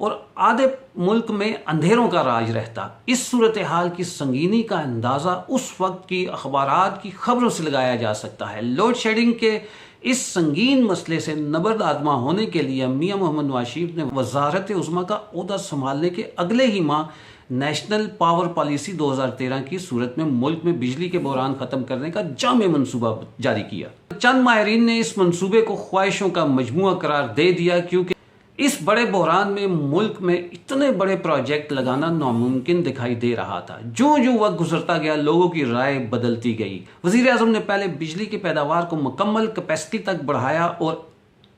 اور آدھے ملک میں اندھیروں کا راج رہتا۔ اس صورتحال کی سنگینی کا اندازہ اس وقت کی اخبارات کی خبروں سے لگایا جا سکتا ہے۔ لوڈ شیڈنگ کے اس سنگین مسئلے سے نبرد آدما ہونے کے لیے میاں محمد نواز شریف نے وزارت عظمیٰ کا عہدہ سنبھالنے کے اگلے ہی ماہ نیشنل پاور پالیسی 2013 کی صورت میں ملک میں بجلی کے بحران ختم کرنے کا جامع منصوبہ جاری کیا۔ چند ماہرین نے اس منصوبے کو خواہشوں کا مجموعہ قرار دے دیا، کیونکہ اس بڑے بحران میں ملک میں اتنے بڑے پروجیکٹ لگانا ناممکن دکھائی دے رہا تھا۔ جو وقت گزرتا گیا لوگوں کی رائے بدلتی گئی۔ وزیر اعظم نے پہلے بجلی کی پیداوار کو مکمل کیپیسٹی تک بڑھایا اور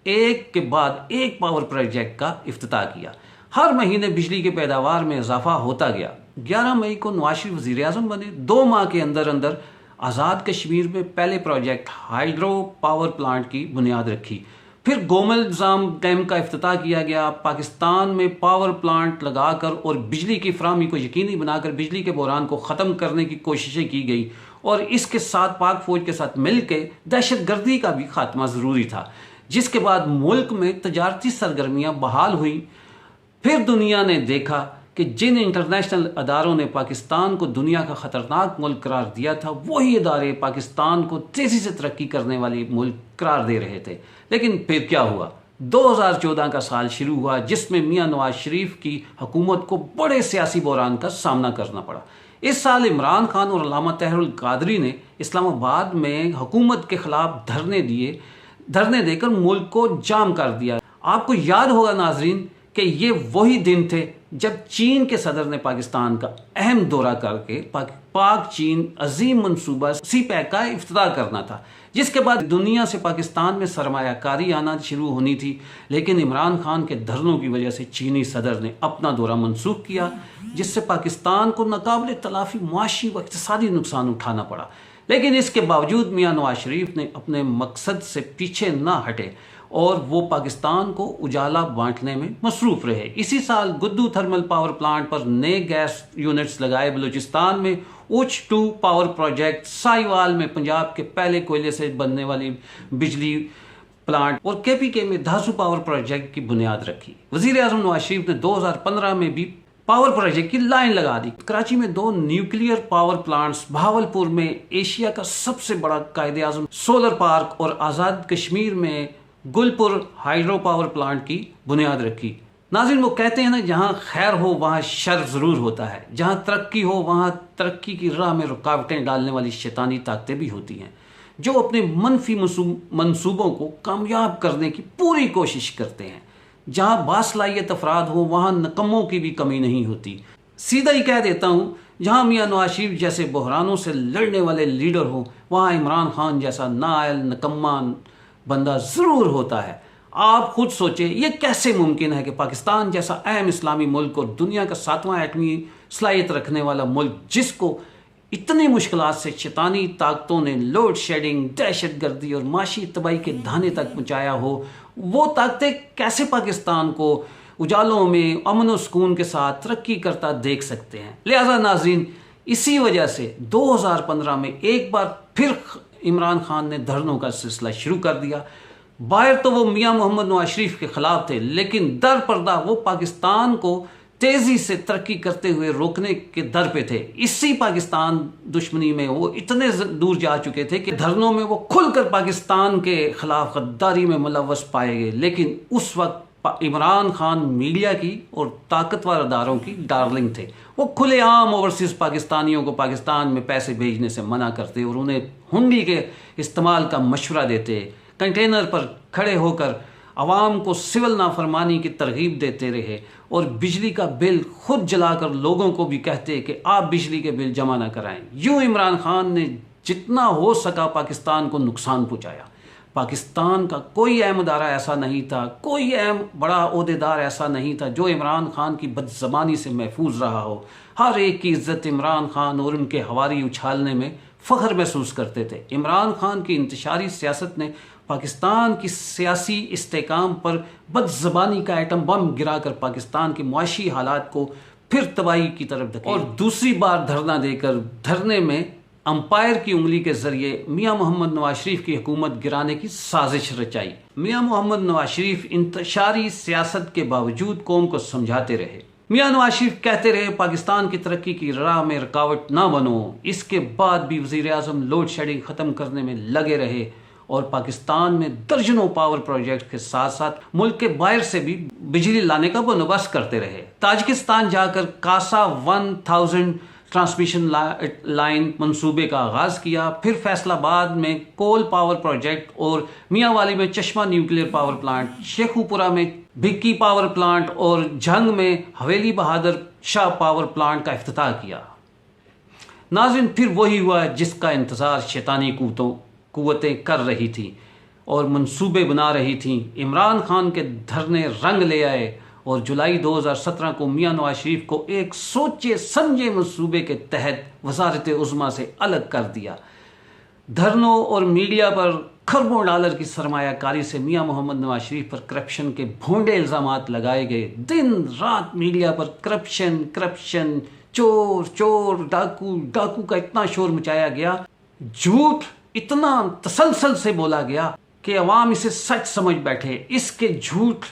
ایک کے بعد ایک پاور پروجیکٹ کا افتتاح کیا۔ ہر مہینے بجلی کی پیداوار میں اضافہ ہوتا گیا۔ 11 مئی کو نواز شریف وزیر اعظم بنے۔ 2 ماہ کے اندر آزاد کشمیر میں پہلے پروجیکٹ ہائیڈرو پاور پلانٹ کی بنیاد رکھی۔ پھر گومل نظام ڈیم کا افتتاح کیا گیا۔ پاکستان میں پاور پلانٹ لگا کر اور بجلی کی فراہمی کو یقینی بنا کر بجلی کے بحران کو ختم کرنے کی کوششیں کی گئی، اور اس کے ساتھ پاک فوج کے ساتھ مل کے دہشت گردی کا بھی خاتمہ ضروری تھا، جس کے بعد ملک میں تجارتی سرگرمیاں بحال ہوئیں۔ پھر دنیا نے دیکھا کہ جن انٹرنیشنل اداروں نے پاکستان کو دنیا کا خطرناک ملک قرار دیا تھا، وہی ادارے پاکستان کو تیزی سے ترقی کرنے والی ملک قرار دے رہے تھے۔ لیکن پھر کیا ہوا؟ 2014 کا سال شروع ہوا، جس میں میاں نواز شریف کی حکومت کو بڑے سیاسی بحران کا سامنا کرنا پڑا۔ اس سال عمران خان اور علامہ طاہر القادری نے اسلام آباد میں حکومت کے خلاف دھرنے دے کر ملک کو جام کر دیا۔ آپ کو یاد ہوگا ناظرین کہ یہ وہی دن تھے جب چین کے صدر نے پاکستان کا اہم دورہ کر کے پاک چین عظیم منصوبہ سی پیک کا افتتاح کرنا تھا، جس کے بعد دنیا سے پاکستان میں سرمایہ کاری آنا شروع ہونی تھی۔ لیکن عمران خان کے دھرنوں کی وجہ سے چینی صدر نے اپنا دورہ منسوخ کیا، جس سے پاکستان کو ناقابل تلافی معاشی و اقتصادی نقصان اٹھانا پڑا۔ لیکن اس کے باوجود میاں نواز شریف نے اپنے مقصد سے پیچھے نہ ہٹے اور وہ پاکستان کو اجالا بانٹنے میں مصروف رہے۔ اسی سال گدو تھرمل پاور پلانٹ پر نئے گیس یونٹس لگائے۔ بلوچستان میں اوچ 2 پاور پروجیکٹ، سائیوال میں پنجاب کے پہلے کوئلے سے بننے والی بجلی پلانٹ، اور KPK میں دھاسو پاور پروجیکٹ کی بنیاد رکھی۔ وزیر اعظم نواز شریف نے 2015 میں بھی پاور پروجیکٹ کی لائن لگا دی۔ کراچی میں 2 نیوکلیئر پاور پلانٹس، بہاولپور میں ایشیا کا سب سے بڑا قائد اعظم سولر پارک اور آزاد کشمیر میں گلپور ہائیڈرو پاور پلانٹ کی بنیاد رکھی۔ ناظرین، وہ کہتے ہیں نا، جہاں خیر ہو وہاں شر ضرور ہوتا ہے، جہاں ترقی ہو وہاں ترقی کی راہ میں رکاوٹیں ڈالنے والی شیطانی طاقتیں بھی ہوتی ہیں، جو اپنے منفی منصوبوں کو کامیاب کرنے کی پوری کوشش کرتے ہیں۔ جہاں باصلاحیت افراد ہو وہاں نکموں کی بھی کمی نہیں ہوتی۔ سیدھا ہی کہہ دیتا ہوں، جہاں میاں نواز شریف جیسے بحرانوں سے لڑنے والے لیڈر ہوں وہاں عمران خان جیسا نااہل نکما بندہ ضرور ہوتا ہے۔ آپ خود سوچیں، یہ کیسے ممکن ہے کہ پاکستان جیسا اہم اسلامی ملک اور دنیا کا 7واں ایٹمی صلاحیت رکھنے والا ملک، جس کو اتنی مشکلات سے شیطانی طاقتوں نے لوڈ شیڈنگ، دہشت گردی اور معاشی تباہی کے دھانے تک پہنچایا ہو، وہ طاقتیں کیسے پاکستان کو اجالوں میں امن و سکون کے ساتھ ترقی کرتا دیکھ سکتے ہیں؟ لہذا ناظرین، اسی وجہ سے 2015 میں ایک بار پھر عمران خان نے دھرنوں کا سلسلہ شروع کر دیا۔ باہر تو وہ میاں محمد نواز شریف کے خلاف تھے، لیکن در پردہ وہ پاکستان کو تیزی سے ترقی کرتے ہوئے روکنے کے در پہ تھے۔ اسی پاکستان دشمنی میں وہ اتنے دور جا چکے تھے کہ دھرنوں میں وہ کھل کر پاکستان کے خلاف غداری میں ملوث پائے گئے۔ لیکن اس وقت عمران خان میڈیا کی اور طاقتور اداروں کی ڈارلنگ تھے۔ وہ کھلے عام اوورسیز پاکستانیوں کو پاکستان میں پیسے بھیجنے سے منع کرتے اور انہیں ہنڈی کے استعمال کا مشورہ دیتے۔ کنٹینر پر کھڑے ہو کر عوام کو سول نافرمانی کی ترغیب دیتے رہے اور بجلی کا بل خود جلا کر لوگوں کو بھی کہتے کہ آپ بجلی کے بل جمع نہ کرائیں۔ یوں عمران خان نے جتنا ہو سکا پاکستان کو نقصان پہنچایا۔ پاکستان کا کوئی اہم ادارہ ایسا نہیں تھا، کوئی اہم بڑا عہدیدار ایسا نہیں تھا جو عمران خان کی بدزبانی سے محفوظ رہا ہو۔ ہر ایک کی عزت عمران خان اور ان کے ہواری اچھالنے میں فخر محسوس کرتے تھے۔ عمران خان کی انتشاری سیاست نے پاکستان کی سیاسی استحکام پر بدزبانی کا ایٹم بم گرا کر پاکستان کے معاشی حالات کو پھر تباہی کی طرف دھکیلا اور دوسری بار دھرنا دے کر دھرنے میں امپائر کی انگلی کے ذریعے میاں محمد نواز شریف کی حکومت گرانے کی سازش رچائی۔ میاں محمد نواز شریف انتشاری سیاست کے باوجود قوم کو سمجھاتے رہے۔ میاں نواز شریف کہتے رہے پاکستان کی ترقی کی راہ میں رکاوٹ نہ بنو۔ اس کے بعد بھی وزیر اعظم لوڈ شیڈنگ ختم کرنے میں لگے رہے اور پاکستان میں درجنوں پاور پروجیکٹ کے ساتھ ساتھ ملک کے باہر سے بھی بجلی لانے کا بندوبست کرتے رہے۔ تاجکستان جا کر کاسا 1000 ٹرانسمیشن لائن منصوبے کا آغاز کیا، پھر فیصل آباد میں کول پاور پروجیکٹ اور میاں والی میں چشمہ نیوکلیئر پاور پلانٹ، شیخوپورہ میں بھکی پاور پلانٹ اور جھنگ میں حویلی بہادر شاہ پاور پلانٹ کا افتتاح کیا۔ ناظرین، پھر وہی ہوا جس کا انتظار شیطانی قوتیں کر رہی تھیں اور منصوبے بنا رہی تھیں۔ عمران خان کے دھرنے رنگ لے آئے اور جولائی 2017 کو میاں نواز شریف کو ایک سوچے سمجھے منصوبے کے تحت وزارت عظمیٰ سے الگ کر دیا۔ دھرنوں اور میڈیا پر کھربوں ڈالر کی سرمایہ کاری سے میاں محمد نواز شریف پر کرپشن کے بھونڈے الزامات لگائے گئے۔ دن رات میڈیا پر کرپشن، چور، ڈاکو کا اتنا شور مچایا گیا، جھوٹ اتنا تسلسل سے بولا گیا کہ عوام اسے سچ سمجھ بیٹھے۔ اس کے جھوٹ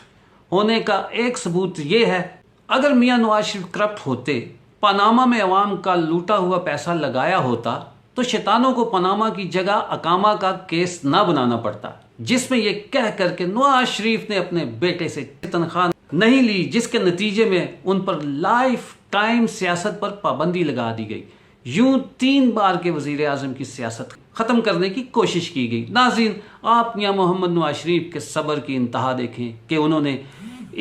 ہونے کا ایک ثبوت یہ ہے، اگر میاں نواز شریف کرپٹ ہوتے، پاناما میں عوام کا لوٹا ہوا پیسہ لگایا ہوتا تو شیطانوں کو پاناما کی جگہ اقامہ کا کیس نہ بنانا پڑتا، جس میں یہ کہہ کر کہ نواز شریف نے اپنے بیٹے سے تنخواہ نہیں لی، جس کے نتیجے میں ان پر لائف ٹائم سیاست پر پابندی لگا دی گئی۔ یوں 3 بار کے وزیر اعظم کی سیاست ختم کرنے کی کوشش کی گئی۔ ناظرین، آپ میاں محمد نواز شریف کے صبر کی انتہا دیکھیں کہ انہوں نے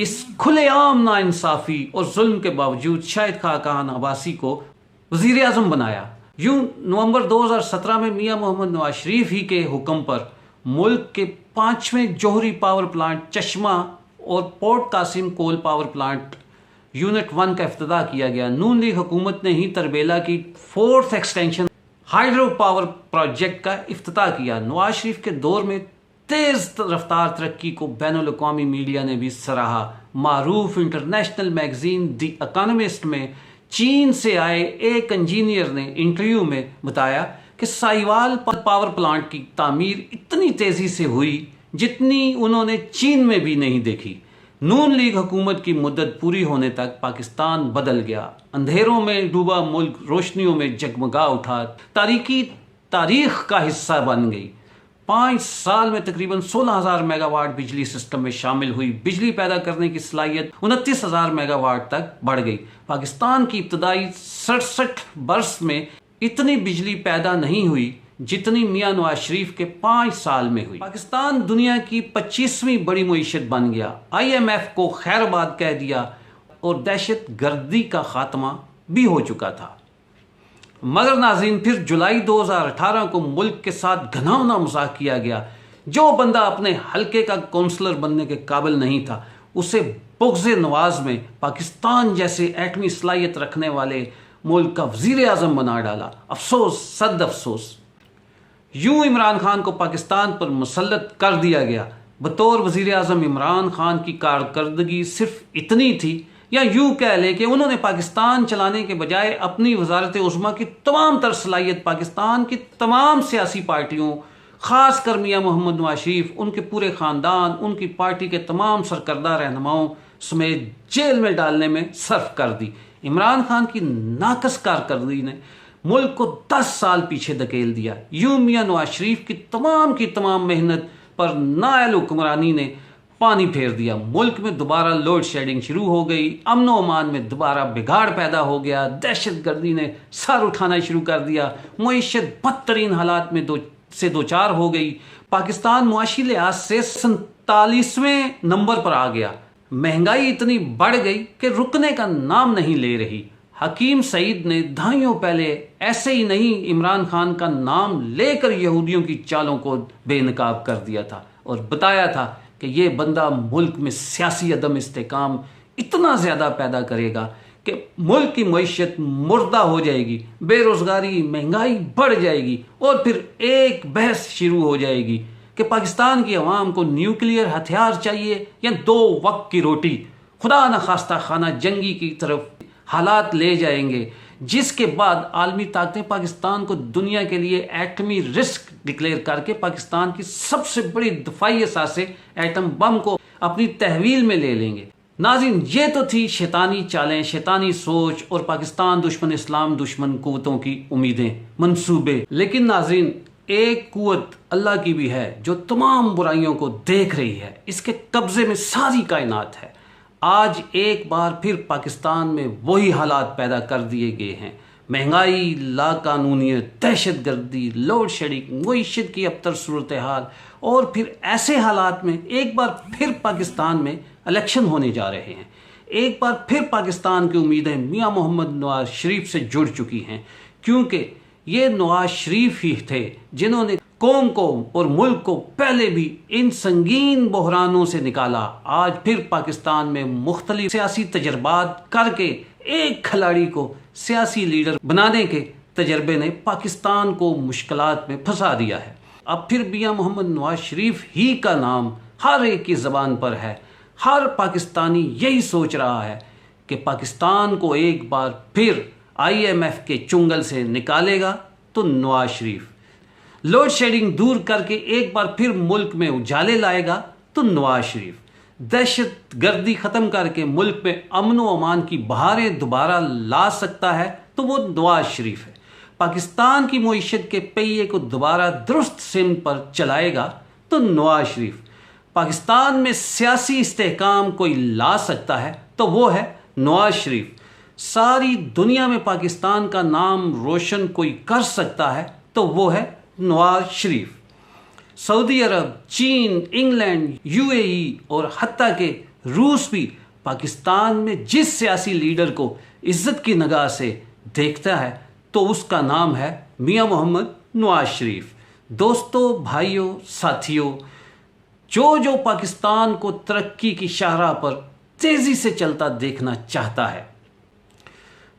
اس کھلے عام ناانصافی اور ظلم کے باوجود شاہد خاقان عباسی کو وزیر اعظم بنایا۔ یوں نومبر 2017 میں میاں محمد نواز شریف ہی کے حکم پر ملک کے 5ویں جوہری پاور پلانٹ چشمہ اور port Qasim coal power plant unit 1 کا افتتاح کیا گیا۔ نون لیگ حکومت نے ہی تربیلا کی 4th extension hydro power project کا افتتاح کیا۔ نواز شریف کے دور میں تیز رفتار ترقی کو بین الاقوامی میڈیا نے بھی سراہا۔ معروف انٹرنیشنل میگزین دی اکانومسٹ میں چین سے آئے ایک انجینئر نے انٹرویو میں بتایا کہ سائیوال پاور پلانٹ کی تعمیر اتنی تیزی سے ہوئی جتنی انہوں نے چین میں بھی نہیں دیکھی۔ نون لیگ حکومت کی مدت پوری ہونے تک پاکستان بدل گیا، اندھیروں میں ڈوبا ملک روشنیوں میں جگمگا اٹھا، تاریخ کا حصہ بن گئی۔ 5 سال میں تقریباً 16,000 میگا واٹ بجلی سسٹم میں شامل ہوئی۔ بجلی پیدا کرنے کی صلاحیت 29,000 میگا واٹ تک بڑھ گئی۔ پاکستان کی ابتدائی 67 برس میں اتنی بجلی پیدا نہیں ہوئی جتنی میاں نواز شریف کے 5 سال میں ہوئی۔ پاکستان دنیا کی 25ویں بڑی معیشت بن گیا، IMF کو خیر آباد کہہ دیا اور دہشت گردی کا خاتمہ بھی ہو چکا تھا۔ مگر ناظرین، پھر جولائی 2018 کو ملک کے ساتھ گھناؤنا مذاق کیا گیا۔ جو بندہ اپنے حلقے کا کونسلر بننے کے قابل نہیں تھا، اسے بغض نواز میں پاکستان جیسے ایٹمی صلاحیت رکھنے والے ملک کا وزیر اعظم بنا ڈالا۔ افسوس، صد افسوس۔ یوں عمران خان کو پاکستان پر مسلط کر دیا گیا۔ بطور وزیر اعظم عمران خان کی کارکردگی صرف اتنی تھی، یا یوں کہہ لیں کہ انہوں نے پاکستان چلانے کے بجائے اپنی وزارت عظمیٰ کی تمام تر صلاحیت پاکستان کی تمام سیاسی پارٹیوں، خاص کر میاں محمد نواز شریف، ان کے پورے خاندان، ان کی پارٹی کے تمام سرکردہ رہنماؤں سمیت جیل میں ڈالنے میں صرف کر دی۔ عمران خان کی ناقص کارکردگی نے ملک کو 10 سال پیچھے دھکیل دیا۔ یوں میاں نواز شریف کی تمام محنت پر نائل حکمرانی نے پانی پھیر دیا۔ ملک میں دوبارہ لوڈ شیڈنگ شروع ہو گئی، امن و امان میں دوبارہ بگاڑ پیدا ہو گیا، دہشت گردی نے سر اٹھانا شروع کر دیا، معیشت بدترین حالات میں دوچار ہو گئی۔ پاکستان معاشی لحاظ سے 47ویں نمبر پر آ گیا۔ مہنگائی اتنی بڑھ گئی کہ رکنے کا نام نہیں لے رہی۔ حکیم سعید نے دہائیوں پہلے ایسے ہی نہیں عمران خان کا نام لے کر یہودیوں کی چالوں کو بے نقاب کر دیا تھا اور بتایا تھا کہ یہ بندہ ملک میں سیاسی عدم استحکام اتنا زیادہ پیدا کرے گا کہ ملک کی معیشت مردہ ہو جائے گی، بے روزگاری، مہنگائی بڑھ جائے گی، اور پھر ایک بحث شروع ہو جائے گی کہ پاکستان کی عوام کو نیوکلیئر ہتھیار چاہیے یا 2 وقت کی روٹی۔ خدا نخواستہ خانہ جنگی کی طرف حالات لے جائیں گے۔ جس کے بعد عالمی طاقتیں پاکستان کو دنیا کے لیے ایٹمی رسک ڈکلیئر کر کے پاکستان کی سب سے بڑی دفاعی اثاثے ایٹم بم کو اپنی تحویل میں لے لیں گے۔ ناظرین، یہ تو تھی شیطانی چالیں، شیطانی سوچ اور پاکستان دشمن اسلام دشمن قوتوں کی امیدیں، منصوبے۔ لیکن ناظرین، ایک قوت اللہ کی بھی ہے جو تمام برائیوں کو دیکھ رہی ہے، اس کے قبضے میں ساری کائنات ہے۔ آج ایک بار پھر پاکستان میں وہی حالات پیدا کر دیے گئے ہیں، مہنگائی، لا قانونیت، دہشت گردی، لوڈ شیڈنگ، معیشت کی ابتر صورتحال، اور پھر ایسے حالات میں ایک بار پھر پاکستان میں الیکشن ہونے جا رہے ہیں۔ ایک بار پھر پاکستان کی امیدیں میاں محمد نواز شریف سے جڑ چکی ہیں، کیونکہ یہ نواز شریف ہی تھے جنہوں نے قوم کو اور ملک کو پہلے بھی ان سنگین بحرانوں سے نکالا۔ آج پھر پاکستان میں مختلف سیاسی تجربات کر کے ایک کھلاڑی کو سیاسی لیڈر بنانے کے تجربے نے پاکستان کو مشکلات میں پھنسا دیا ہے۔ اب پھر میاں محمد نواز شریف ہی کا نام ہر ایک کی زبان پر ہے۔ ہر پاکستانی یہی سوچ رہا ہے کہ پاکستان کو ایک بار پھر IMF کے چنگل سے نکالے گا تو نواز شریف، لوڈ شیڈنگ دور کر کے ایک بار پھر ملک میں اجالے لائے گا تو نواز شریف، دہشت گردی ختم کر کے ملک میں امن و امان کی بہاریں دوبارہ لا سکتا ہے تو وہ نواز شریف ہے، پاکستان کی معیشت کے پہیے کو دوبارہ درست سمت پر چلائے گا تو نواز شریف، پاکستان میں سیاسی استحکام کوئی لا سکتا ہے تو وہ ہے نواز شریف، ساری دنیا میں پاکستان کا نام روشن کوئی کر سکتا ہے تو وہ ہے نواز شریف۔ سعودی عرب، چین، انگلینڈ، UAE اور حتیٰ کہ روس بھی پاکستان میں جس سیاسی لیڈر کو عزت کی نگاہ سے دیکھتا ہے تو اس کا نام ہے میاں محمد نواز شریف۔ دوستو، بھائیوں، ساتھیوں، جو پاکستان کو ترقی کی شاہراہ پر تیزی سے چلتا دیکھنا چاہتا ہے،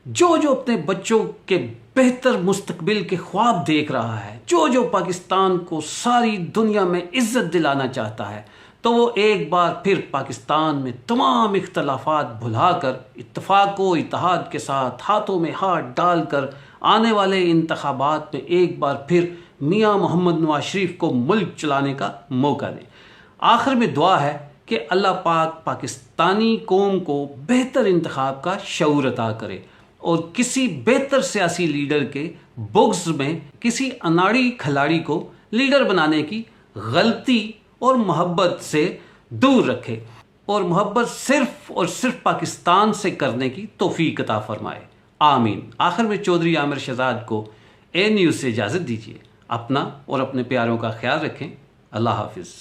جو اپنے بچوں کے بہتر مستقبل کے خواب دیکھ رہا ہے، جو پاکستان کو ساری دنیا میں عزت دلانا چاہتا ہے، تو وہ ایک بار پھر پاکستان میں تمام اختلافات بھلا کر اتفاق و اتحاد کے ساتھ ہاتھوں میں ہاتھ ڈال کر آنے والے انتخابات میں ایک بار پھر میاں محمد نواز شریف کو ملک چلانے کا موقع دیں۔ آخر میں دعا ہے کہ اللہ پاک پاکستانی قوم کو بہتر انتخاب کا شعور عطا کرے اور کسی بہتر سیاسی لیڈر کے بغض میں کسی اناڑی کھلاڑی کو لیڈر بنانے کی غلطی اور محبت سے دور رکھے، اور محبت صرف اور صرف پاکستان سے کرنے کی توفیق عطا فرمائے، آمین۔ آخر میں چودھری عامر شہزاد کو اے نیوز سے اجازت دیجیے۔ اپنا اور اپنے پیاروں کا خیال رکھیں۔ اللہ حافظ۔